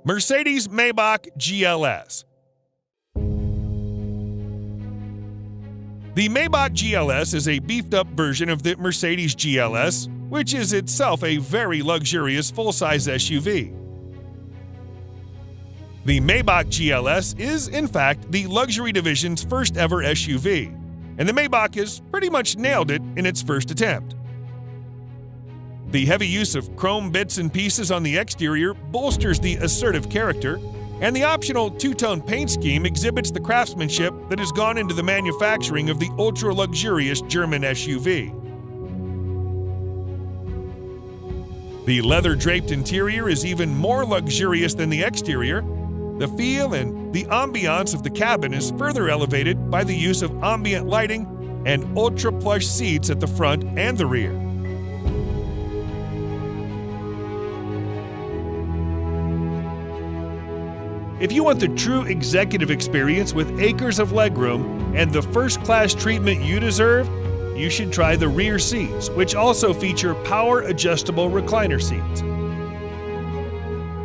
Mercedes-Maybach GLS. The Maybach GLS is a beefed-up version of the Mercedes GLS, which is itself a very luxurious full-size SUV. The Maybach GLS is, in fact, the luxury division's first-ever SUV, and the Maybach has pretty much nailed it in its first attempt. The heavy use of chrome bits and pieces on the exterior bolsters the assertive character, and the optional two-tone paint scheme exhibits the craftsmanship that has gone into the manufacturing of the ultra-luxurious German SUV. The leather-draped interior is even more luxurious than the exterior. The feel and the ambiance of the cabin is further elevated by the use of ambient lighting and ultra-plush seats at the front and the rear. If you want the true executive experience with acres of legroom and the first-class treatment you deserve, you should try the rear seats, which also feature power-adjustable recliner seats.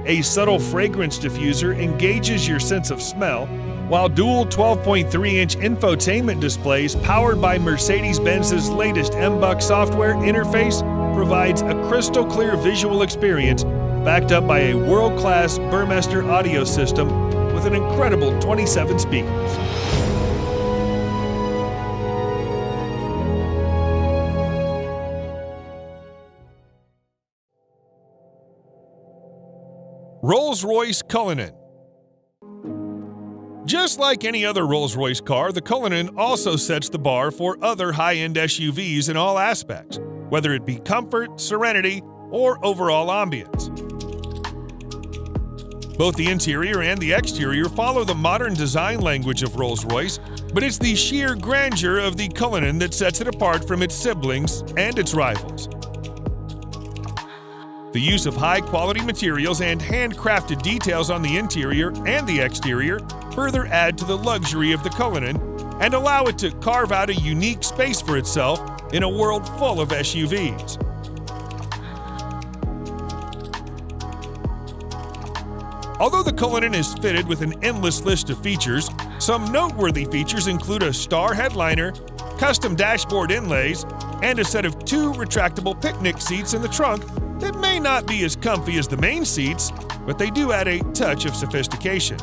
A subtle fragrance diffuser engages your sense of smell, while dual 12.3-inch infotainment displays powered by Mercedes-Benz's latest MBUX software interface provides a crystal-clear visual experience backed up by a world-class Burmester audio system with an incredible 27 speakers. Rolls-Royce Cullinan. Just like any other Rolls-Royce car, the Cullinan also sets the bar for other high-end SUVs in all aspects, whether it be comfort, serenity, or overall ambience. Both the interior and the exterior follow the modern design language of Rolls-Royce, but it's the sheer grandeur of the Cullinan that sets it apart from its siblings and its rivals. The use of high-quality materials and handcrafted details on the interior and the exterior further add to the luxury of the Cullinan and allow it to carve out a unique space for itself in a world full of SUVs. Although the Cullinan is fitted with an endless list of features, some noteworthy features include a star headliner, custom dashboard inlays, and a set of 2 retractable picnic seats in the trunk that may not be as comfy as the main seats, but they do add a touch of sophistication.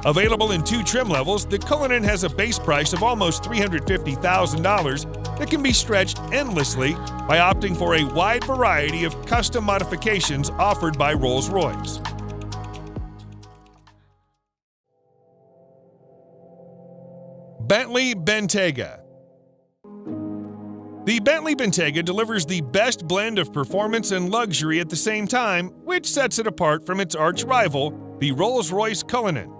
Available in 2 trim levels, the Cullinan has a base price of almost $350,000 that can be stretched endlessly by opting for a wide variety of custom modifications offered by Rolls-Royce. Bentley Bentayga. The Bentley Bentayga delivers the best blend of performance and luxury at the same time, which sets it apart from its arch-rival, the Rolls-Royce Cullinan.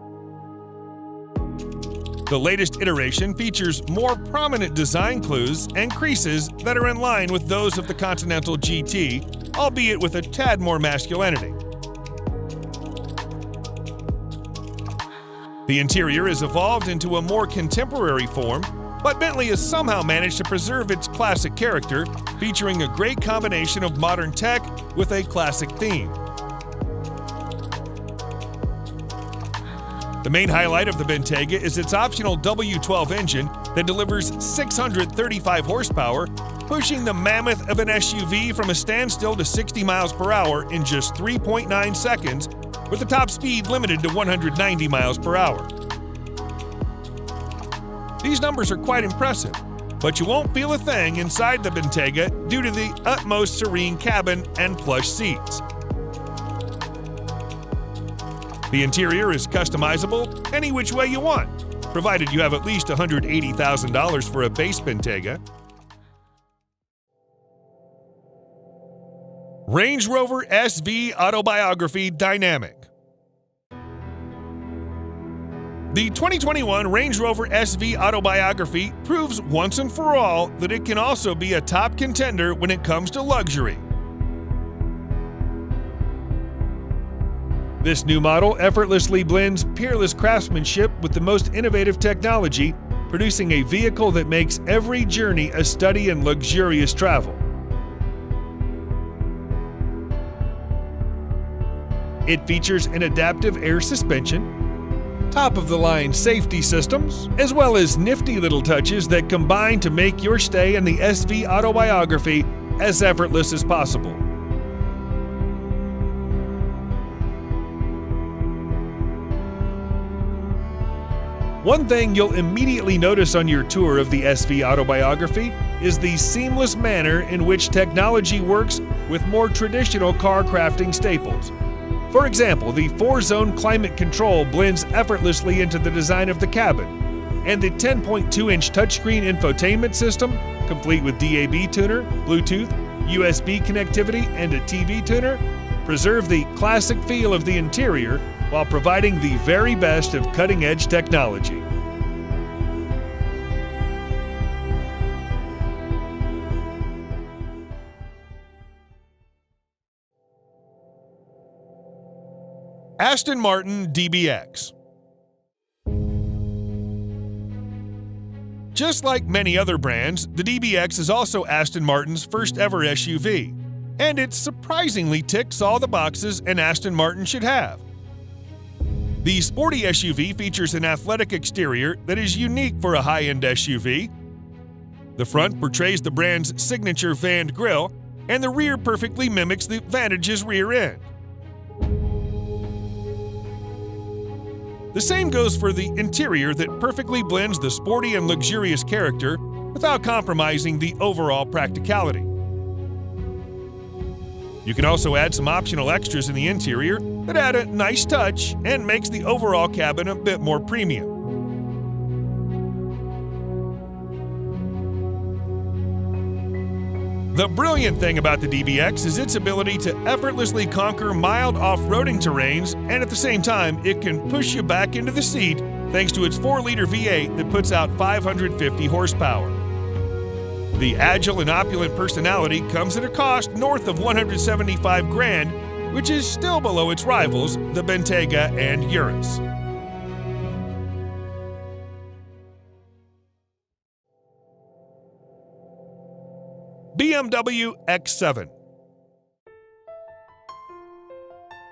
The latest iteration features more prominent design clues and creases that are in line with those of the Continental GT, albeit with a tad more masculinity. The interior is evolved into a more contemporary form, but Bentley has somehow managed to preserve its classic character, featuring a great combination of modern tech with a classic theme. The main highlight of the Bentayga is its optional W12 engine that delivers 635 horsepower, pushing the mammoth of an SUV from a standstill to 60 miles per hour in just 3.9 seconds, with the top speed limited to 190 miles per hour. These numbers are quite impressive, but you won't feel a thing inside the Bentayga due to the utmost serene cabin and plush seats. The interior is customizable any which way you want, provided you have at least $180,000 for a base Bentayga. Range Rover SV Autobiography Dynamic. The 2021 Range Rover SV Autobiography proves once and for all that it can also be a top contender when it comes to luxury. This new model effortlessly blends peerless craftsmanship with the most innovative technology, producing a vehicle that makes every journey a study in luxurious travel. It features an adaptive air suspension, top-of-the-line safety systems, as well as nifty little touches that combine to make your stay in the SV Autobiography as effortless as possible. One thing you'll immediately notice on your tour of the SV Autobiography is the seamless manner in which technology works with more traditional car crafting staples. For example, the 4-zone climate control blends effortlessly into the design of the cabin, and the 10.2-inch touchscreen infotainment system, complete with DAB tuner, Bluetooth, USB connectivity, and a TV tuner, preserve the classic feel of the interior while providing the very best of cutting-edge technology. Aston Martin DBX. Just like many other brands, the DBX is also Aston Martin's first ever SUV, and it surprisingly ticks all the boxes an Aston Martin should have. The sporty SUV features an athletic exterior that is unique for a high-end SUV. The front portrays the brand's signature vanned grille, and the rear perfectly mimics the Vantage's rear end. The same goes for the interior that perfectly blends the sporty and luxurious character without compromising the overall practicality. You can also add some optional extras in the interior that add a nice touch and makes the overall cabin a bit more premium. The brilliant thing about the DBX is its ability to effortlessly conquer mild off-roading terrains, and at the same time, it can push you back into the seat thanks to its 4-liter V8 that puts out 550 horsepower. The agile and opulent personality comes at a cost north of $175,000, which is still below its rivals, the Bentayga and Urus. BMW X7.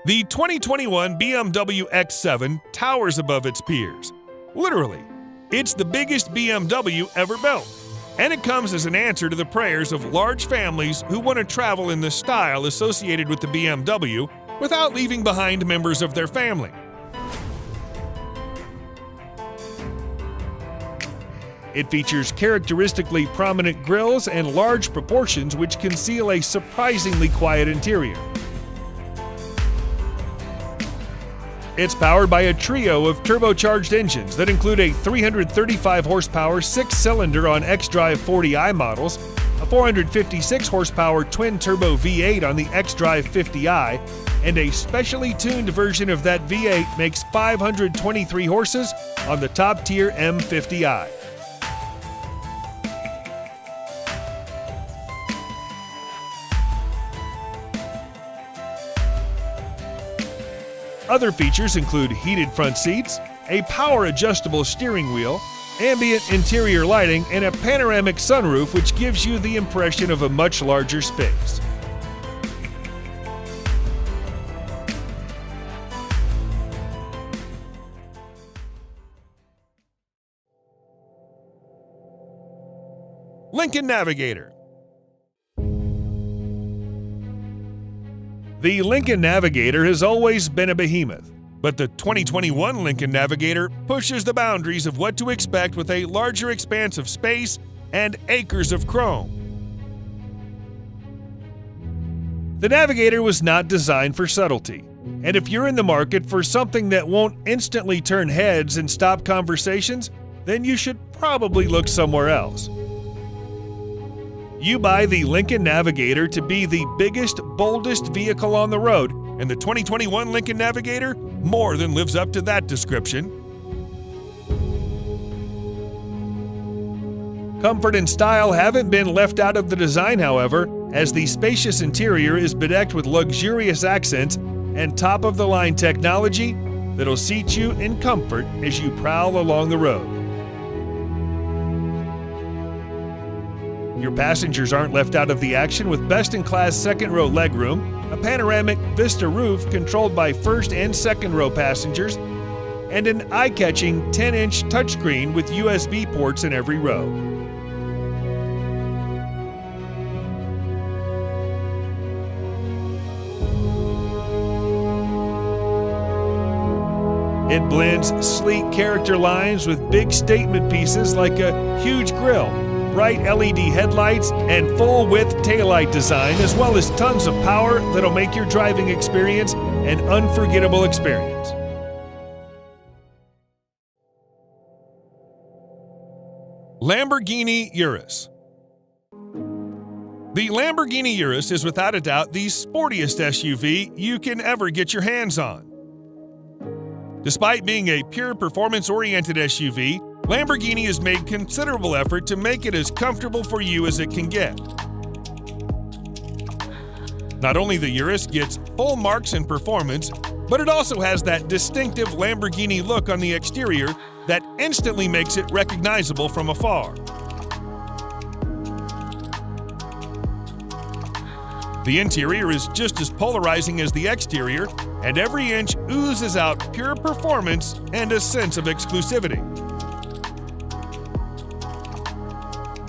The 2021 BMW X7 towers above its peers. Literally, it's the biggest BMW ever built. And it comes as an answer to the prayers of large families who want to travel in the style associated with the BMW without leaving behind members of their family. It features characteristically prominent grilles and large proportions which conceal a surprisingly quiet interior. It's powered by a trio of turbocharged engines that include a 335 horsepower 6-cylinder on xDrive 40i models, a 456 horsepower twin-turbo V8 on the xDrive 50i, and a specially tuned version of that V8 makes 523 horses on the top-tier M50i. Other features include heated front seats, a power-adjustable steering wheel, ambient interior lighting, and a panoramic sunroof which gives you the impression of a much larger space. Lincoln Navigator. The Lincoln Navigator has always been a behemoth, but the 2021 Lincoln Navigator pushes the boundaries of what to expect with a larger expanse of space and acres of chrome. The Navigator was not designed for subtlety, and if you're in the market for something that won't instantly turn heads and stop conversations, then you should probably look somewhere else. You buy the Lincoln Navigator to be the biggest, boldest vehicle on the road, and the 2021 Lincoln Navigator more than lives up to that description. Comfort and style haven't been left out of the design, however, as the spacious interior is bedecked with luxurious accents and top-of-the-line technology that'll seat you in comfort as you prowl along the road. Your passengers aren't left out of the action with best-in-class second-row legroom, a panoramic Vista roof controlled by first and second-row passengers, and an eye-catching 10-inch touchscreen with USB ports in every row. It blends sleek character lines with big statement pieces like a huge grille, bright LED headlights, and full-width taillight design, as well as tons of power that'll make your driving experience an unforgettable experience. Lamborghini Urus. The Lamborghini Urus is without a doubt the sportiest SUV you can ever get your hands on. Despite being a pure performance-oriented SUV, Lamborghini has made considerable effort to make it as comfortable for you as it can get. Not only the Urus gets full marks in performance, but it also has that distinctive Lamborghini look on the exterior that instantly makes it recognizable from afar. The interior is just as polarizing as the exterior, and every inch oozes out pure performance and a sense of exclusivity.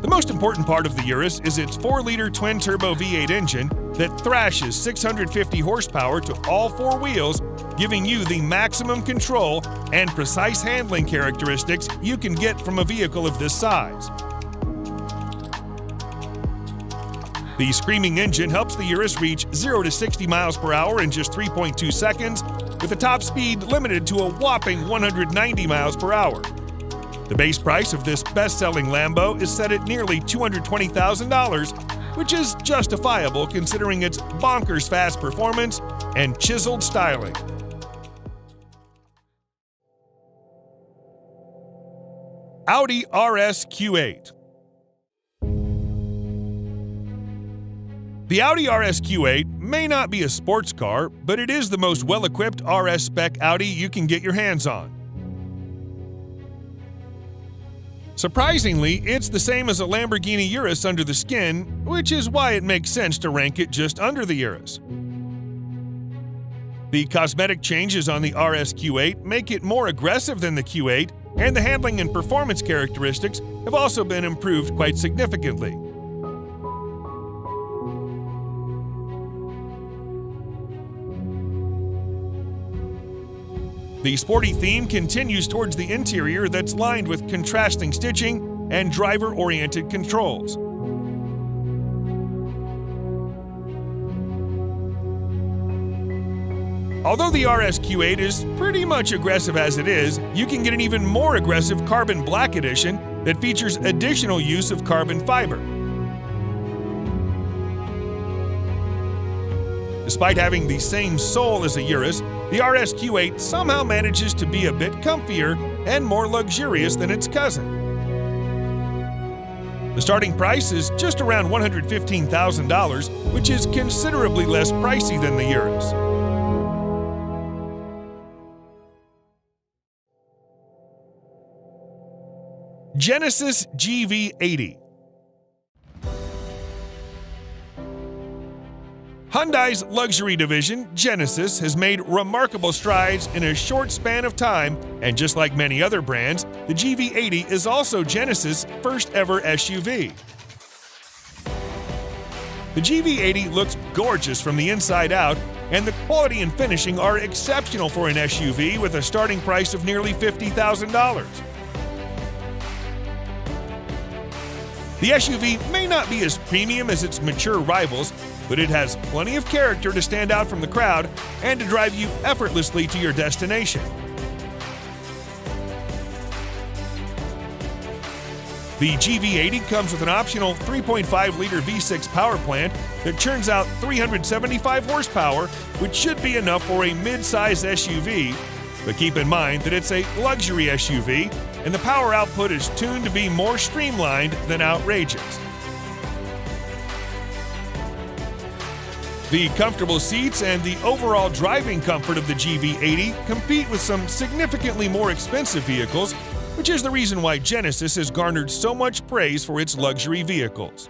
The most important part of the Urus is its 4-liter twin-turbo V8 engine that thrashes 650 horsepower to all four wheels, giving you the maximum control and precise handling characteristics you can get from a vehicle of this size. The screaming engine helps the Urus reach 0 to 60 miles per hour in just 3.2 seconds, with a top speed limited to a whopping 190 miles per hour. The base price of this best-selling Lambo is set at nearly $220,000, which is justifiable considering its bonkers fast performance and chiseled styling. Audi RS Q8. The Audi RS Q8 may not be a sports car, but it is the most well-equipped RS spec Audi you can get your hands on. Surprisingly, it's the same as a Lamborghini Urus under the skin, which is why it makes sense to rank it just under the Urus. The cosmetic changes on the RS Q8 make it more aggressive than the Q8, and the handling and performance characteristics have also been improved quite significantly. The sporty theme continues towards the interior that's lined with contrasting stitching and driver-oriented controls. Although the RS Q8 is pretty much aggressive as it is, you can get an even more aggressive Carbon Black Edition that features additional use of carbon fiber. Despite having the same soul as a Urus, the RS Q8 somehow manages to be a bit comfier and more luxurious than its cousin. The starting price is just around $115,000, which is considerably less pricey than the Urus. Genesis GV80. Hyundai's luxury division, Genesis, has made remarkable strides in a short span of time, and just like many other brands, the GV80 is also Genesis' first ever SUV. The GV80 looks gorgeous from the inside out, and the quality and finishing are exceptional for an SUV with a starting price of nearly $50,000. The SUV may not be as premium as its mature rivals, but it has plenty of character to stand out from the crowd and to drive you effortlessly to your destination. The GV80 comes with an optional 3.5-liter V6 power plant that churns out 375 horsepower, which should be enough for a mid-size SUV, but keep in mind that it's a luxury SUV, and the power output is tuned to be more streamlined than outrageous. The comfortable seats and the overall driving comfort of the GV80 compete with some significantly more expensive vehicles, which is the reason why Genesis has garnered so much praise for its luxury vehicles.